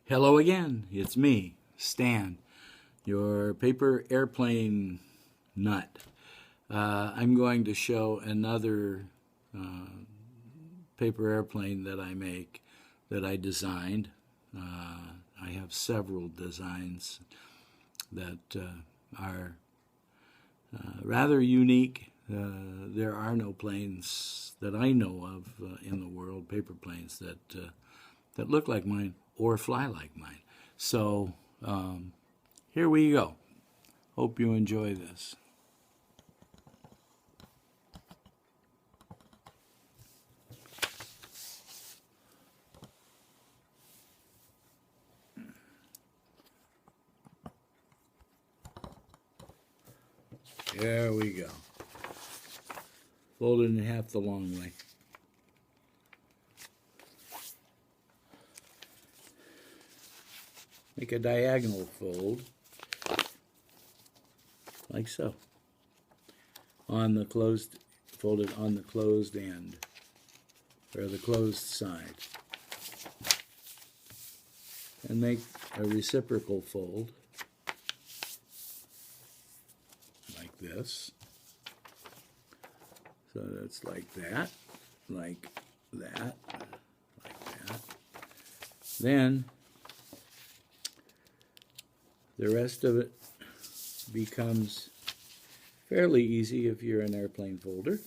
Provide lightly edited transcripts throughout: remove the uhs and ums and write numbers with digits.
Hello again, it's me, Stan, your paper airplane nut. I'm going to show another paper airplane that I make, that I designed. I have several designs that are rather unique. There are no planes that I know of in the world, paper planes that look like mine or fly like mine. So here we go. Hope you enjoy this. There we go. Fold it in half the long way. Make a diagonal fold, like so. On the closed, fold it on the closed end, or the closed side. And make a reciprocal fold, like this. So that's like that, like that, like that. Then the rest of it becomes fairly easy if you're an airplane folder.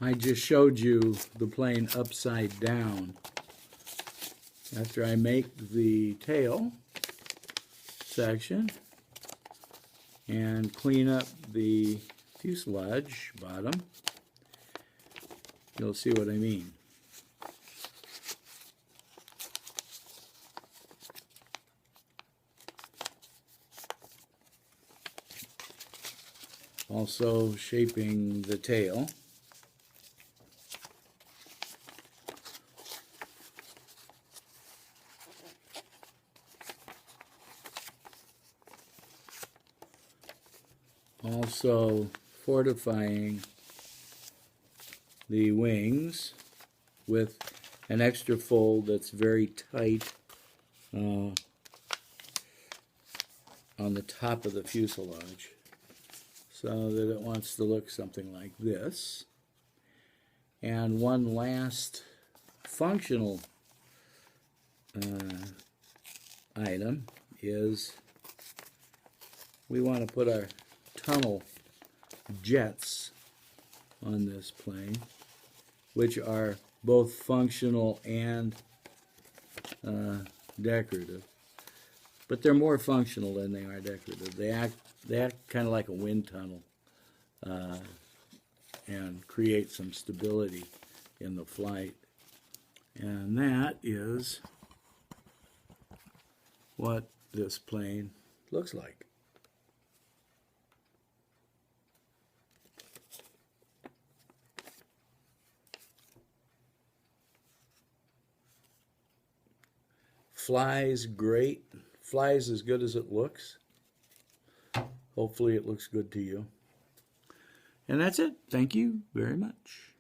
I just showed you the plane upside down. After I make the tail section and clean up the fuselage bottom, you'll see what I mean. Also shaping the tail. Also fortifying the wings with an extra fold that's very tight on the top of the fuselage, so that it wants to look something like this. And one last functional item is we want to put our tunnel jets on this plane, which are both functional and decorative. But they're more functional than they are decorative. They act kind of like a wind tunnel and create some stability in the flight. And that is what this plane looks like. Flies great. Flies as good as it looks. Hopefully it looks good to you. And that's it. Thank you very much.